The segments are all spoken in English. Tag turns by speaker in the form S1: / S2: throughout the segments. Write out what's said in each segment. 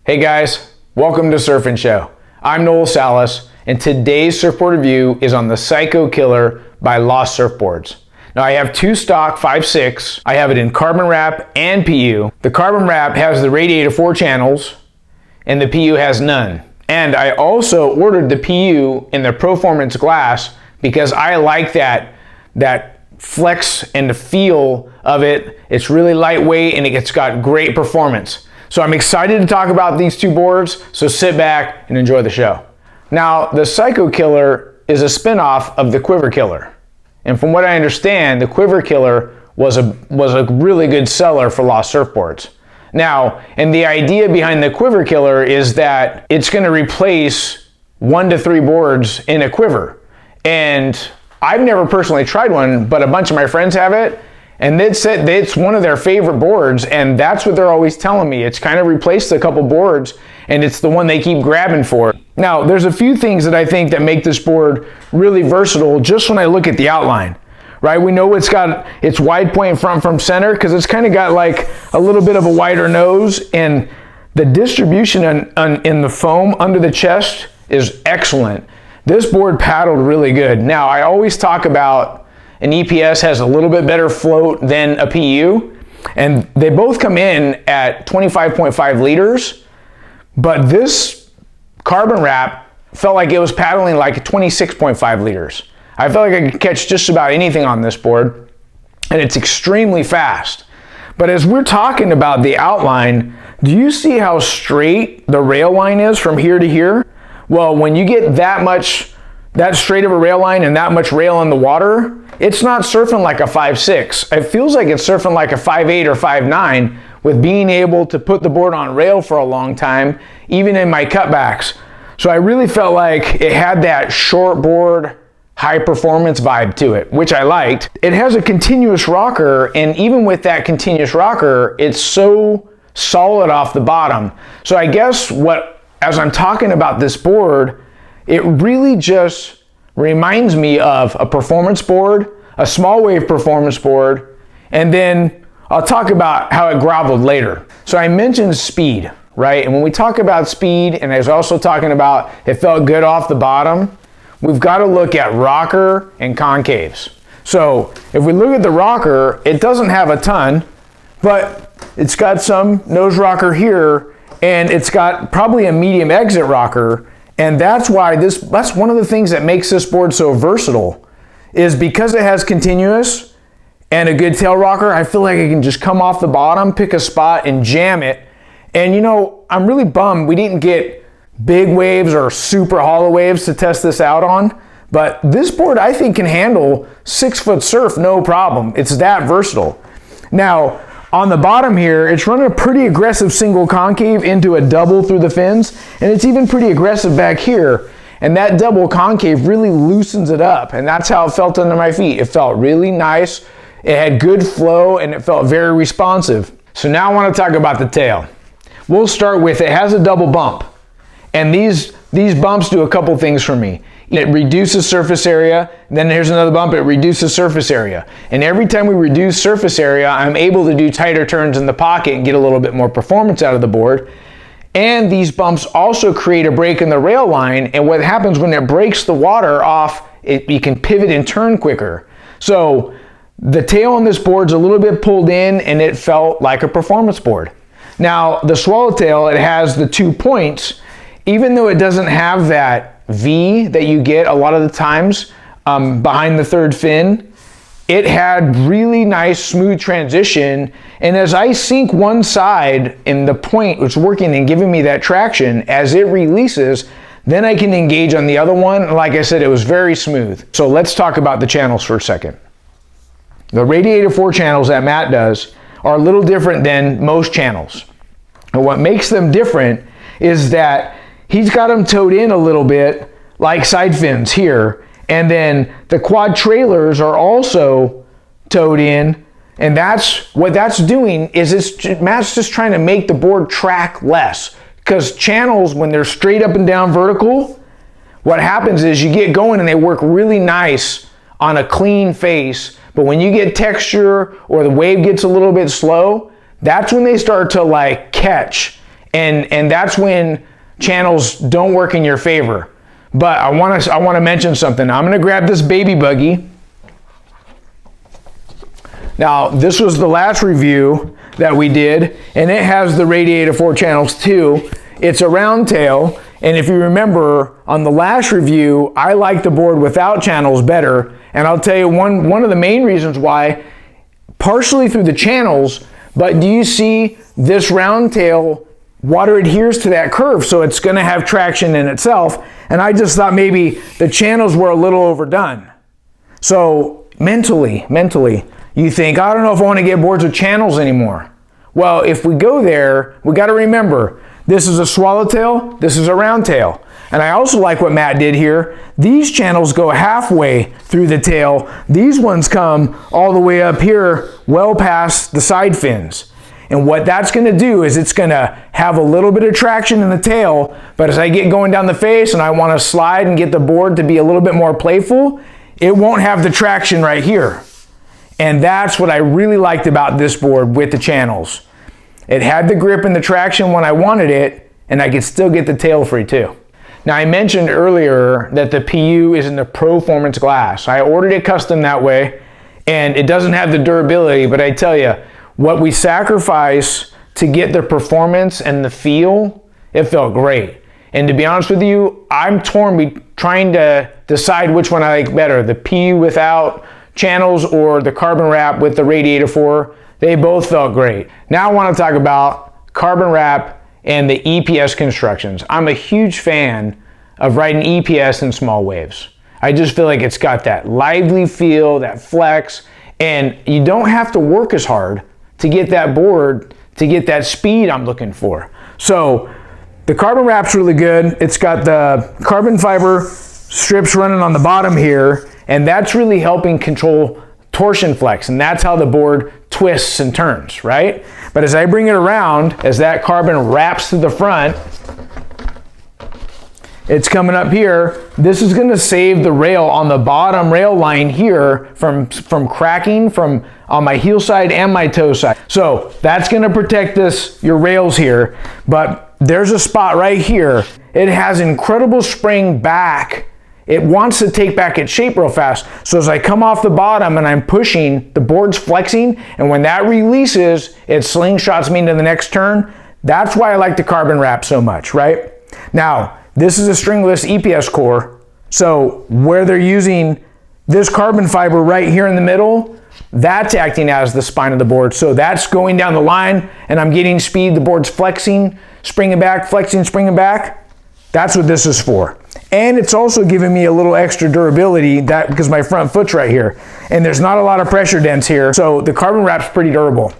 S1: Hey guys, welcome to Surf and Show. I'm Noel Salas, and today's surfboard review is on the Psycho Killer by Lost Surfboards. Now I have two stock 5.6. I have it in carbon wrap and PU. The carbon wrap has the radiator 4 channels, and the PU has none. And I also ordered the PU in the Performance glass because I like that flex and the feel of it. It's really lightweight and it's got great performance. So I'm excited to talk about these two boards, so sit back and enjoy the show. Now, the Psycho Killer is a spin-off of the Quiver Killer. And from what I understand, the Quiver Killer was a really good seller for Lost Surfboards. Now, and the idea behind the Quiver Killer is that it's gonna replace 1 to 3 boards in a quiver. And I've never personally tried one, but a bunch of my friends have it. And they said it's one of their favorite boards, and that's what they're always telling me. It's kind of replaced a couple boards, and it's the one they keep grabbing for. Now, there's a few things that I think that make this board really versatile just when I look at the outline, right? We know it's got its wide point front from center because it's kind of got like a little bit of a wider nose, and the distribution in the foam under the chest is excellent. This board paddled really good. Now, I always talk about an EPS has a little bit better float than a PU, and they both come in at 25.5 liters, but this carbon wrap felt like it was paddling like 26.5 liters. I felt like I could catch just about anything on this board, and it's extremely fast. But as we're talking about the outline, do you see how straight the rail line is from here to here? Well, when you get that straight of a rail line and that much rail in the water, it's not surfing like a 5.6. It feels like it's surfing like a 5.8 or 5.9 with being able to put the board on rail for a long time, even in my cutbacks. So I really felt like it had that short board, high performance vibe to it, which I liked. It has a continuous rocker, and even with that continuous rocker, it's so solid off the bottom. So I guess as I'm talking about this board, it really just reminds me of a performance board, a small wave performance board, and then I'll talk about how it groveled later. So I mentioned speed, right? And when we talk about speed, and I was also talking about it felt good off the bottom, we've got to look at rocker and concaves. So if we look at the rocker, it doesn't have a ton, but it's got some nose rocker here, and it's got probably a medium exit rocker. And that's why that's one of the things that makes this board so versatile, is because it has continuous and a good tail rocker. I feel like I can just come off the bottom, pick a spot and jam it. And you know, I'm really bummed we didn't get big waves or super hollow waves to test this out on, but this board I think can handle 6-foot surf no problem. It's that versatile. Now, on the bottom here, it's running a pretty aggressive single concave into a double through the fins, and it's even pretty aggressive back here. And that double concave really loosens it up, and that's how it felt under my feet. It felt really nice, it had good flow, and it felt very responsive. So now I want to talk about the tail. We'll start with, it has a double bump, and these bumps do a couple things for me. It reduces surface area, then here's another bump, it reduces surface area. And every time we reduce surface area, I'm able to do tighter turns in the pocket and get a little bit more performance out of the board. And these bumps also create a break in the rail line, and what happens when it breaks the water off, you can pivot and turn quicker. So the tail on this board's a little bit pulled in, and it felt like a performance board. Now, the swallowtail, it has the 2 points. Even though it doesn't have that V that you get a lot of the times behind the third fin, it had really nice smooth transition, and as I sink one side and the point was working and giving me that traction, as it releases, then I can engage on the other one. Like I said, it was very smooth. So let's talk about the channels for a second. The radiator 4 channels that Matt does are a little different than most channels. And what makes them different is that he's got them towed in a little bit like side fins here. And then the quad trailers are also towed in. And that's what that's doing is Matt's just trying to make the board track less. Because channels, when they're straight up and down vertical, what happens is you get going and they work really nice on a clean face. But when you get texture or the wave gets a little bit slow, that's when they start to like catch. And that's when channels don't work in your favor. But I want to mention something. I'm going to grab this baby buggy. Now, this was the last review that we did, and it has the radiator 4 channels too. It's a round tail, and if you remember on the last review, I like the board without channels better. And I'll tell you one of the main reasons why, partially through the channels, but do you see this round tail? Water adheres to that curve, so it's going to have traction in itself. And I just thought maybe the channels were a little overdone. So mentally, you think, I don't know if I want to get boards with channels anymore. Well, if we go there, we got to remember, this is a swallowtail, this is a round tail. And I also like what Matt did here. These channels go halfway through the tail. These ones come all the way up here, well past the side fins. And what that's going to do is it's going to have a little bit of traction in the tail, but as I get going down the face and I want to slide and get the board to be a little bit more playful, it won't have the traction right here. And that's what I really liked about this board with the channels. It had the grip and the traction when I wanted it, and I could still get the tail free too. Now, I mentioned earlier that the PU is in the Performance glass. I ordered it custom that way, and it doesn't have the durability, but I tell you, what we sacrifice to get the performance and the feel, it felt great. And to be honest with you, I'm torn trying to decide which one I like better, the PU without channels or the carbon wrap with the radiator 4. They both felt great. Now I want to talk about carbon wrap and the EPS constructions. I'm a huge fan of riding EPS in small waves. I just feel like it's got that lively feel, that flex, and you don't have to work as hard to get that board, to get that speed I'm looking for. So the carbon wrap's really good. It's got the carbon fiber strips running on the bottom here, and that's really helping control torsion flex, and that's how the board twists and turns, right? But as I bring it around, as that carbon wraps to the front, it's coming up here. This is going to save the rail on the bottom rail line here from cracking from on my heel side and my toe side. So that's going to protect your rails here. But there's a spot right here. It has incredible spring back. It wants to take back its shape real fast. So as I come off the bottom and I'm pushing, the board's flexing, and when that releases, it slingshots me into the next turn. That's why I like the carbon wrap so much, right? Now, this is a stringless EPS core, so where they're using this carbon fiber right here in the middle, that's acting as the spine of the board. So that's going down the line, and I'm getting speed. The board's flexing, springing back, flexing, springing back. That's what this is for. And it's also giving me a little extra durability because my front foot's right here, and there's not a lot of pressure dents here, so the carbon wrap's pretty durable.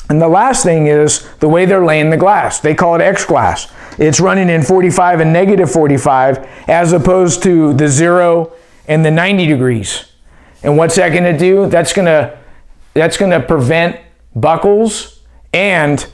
S1: And the last thing is the way they're laying the glass. They call it X glass. It's running in 45 and negative 45 as opposed to the 0 and the 90 degrees. And what's that going to do? That's going to prevent buckles, and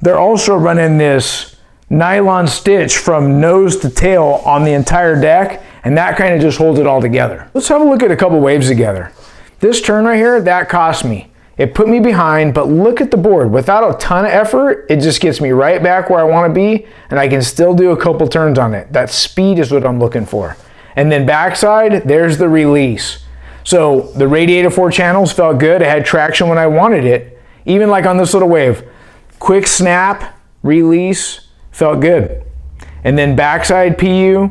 S1: they're also running this nylon stitch from nose to tail on the entire deck, and that kind of just holds it all together. Let's have a look at a couple waves together. This turn right here, that cost me. It put me behind, but look at the board. Without a ton of effort, it just gets me right back where I want to be, and I can still do a couple turns on it. That speed is what I'm looking for. And then backside, there's the release. So the radiator 4 channels felt good. It had traction when I wanted it. Even like on this little wave. Quick snap, release, felt good. And then backside PU,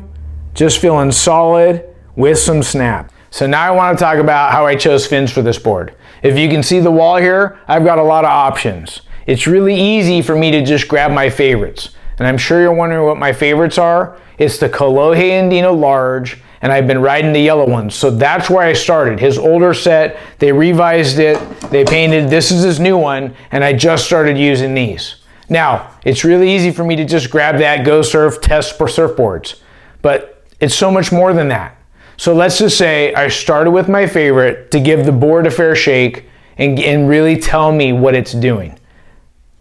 S1: just feeling solid with some snap. So now I want to talk about how I chose fins for this board. If you can see the wall here, I've got a lot of options. It's really easy for me to just grab my favorites. And I'm sure you're wondering what my favorites are. It's the Kolohe Andino Large, and I've been riding the yellow ones. So that's where I started. His older set, they revised it, they painted, this is his new one, and I just started using these. Now, it's really easy for me to just grab that, go surf, test for surfboards, but it's so much more than that. So let's just say I started with my favorite to give the board a fair shake and really tell me what it's doing.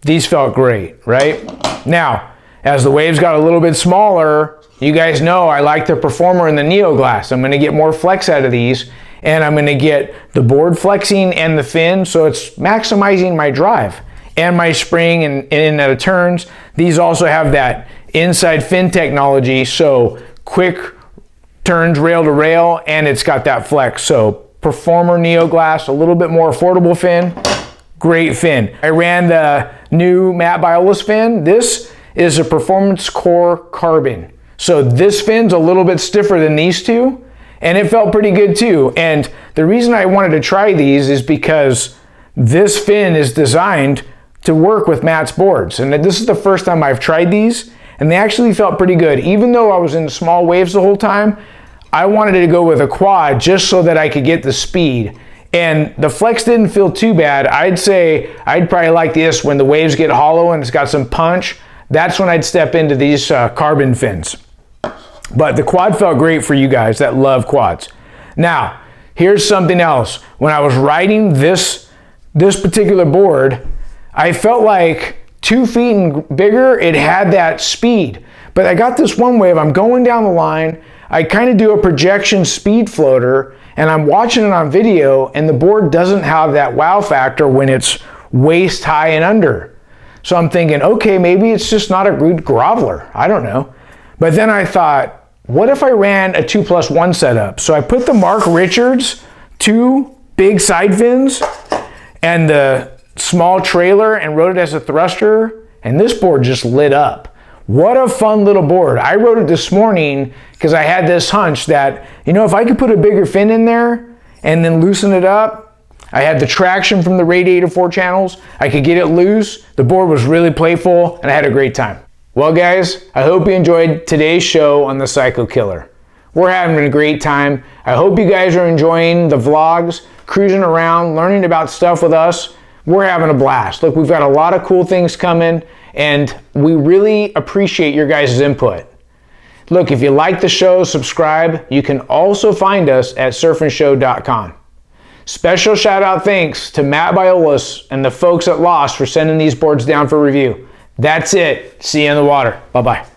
S1: These felt great, right? Now, as the waves got a little bit smaller, you guys know I like the Performer and the Neo Glass. I'm gonna get more flex out of these, and I'm gonna get the board flexing and the fin, so it's maximizing my drive and my spring and in and out of turns. These also have that inside fin technology, so quick turns rail to rail, and it's got that flex. So Performer Neo Glass, a little bit more affordable fin, great fin. I ran the new Matt Biola's fin. This is a Performance Core Carbon. So this fin's a little bit stiffer than these two, and it felt pretty good too. And the reason I wanted to try these is because this fin is designed to work with Matt's boards. And this is the first time I've tried these, and they actually felt pretty good. Even though I was in small waves the whole time, I wanted to go with a quad just so that I could get the speed. And the flex didn't feel too bad. I'd say I'd probably like this when the waves get hollow and it's got some punch. That's when I'd step into these carbon fins. But the quad felt great for you guys that love quads. Now, here's something else. When I was riding this particular board, I felt like 2 feet and bigger, it had that speed. But I got this one wave, I'm going down the line, I kind of do a projection speed floater, and I'm watching it on video, and the board doesn't have that wow factor when it's waist high and under. So I'm thinking, okay, maybe it's just not a good groveler. I don't know. But then I thought, what if I ran a 2+1 setup? So I put the Mark Richards 2 big side fins and the small trailer and rode it as a thruster, and this board just lit up. What a fun little board. I rode it this morning because I had this hunch that, you know, if I could put a bigger fin in there and then loosen it up, I had the traction from the radiator 4 channels, I could get it loose, the board was really playful, and I had a great time. Well guys, I hope you enjoyed today's show on the Psycho Killer. We're having a great time. I hope you guys are enjoying the vlogs, cruising around, learning about stuff with us. We're having a blast. Look, we've got a lot of cool things coming, and we really appreciate your guys' input. Look, if you like the show, subscribe. You can also find us at surfandshow.com. Special shout out thanks to Matt Biolas and the folks at Lost for sending these boards down for review. That's it. See you in the water. Bye-bye.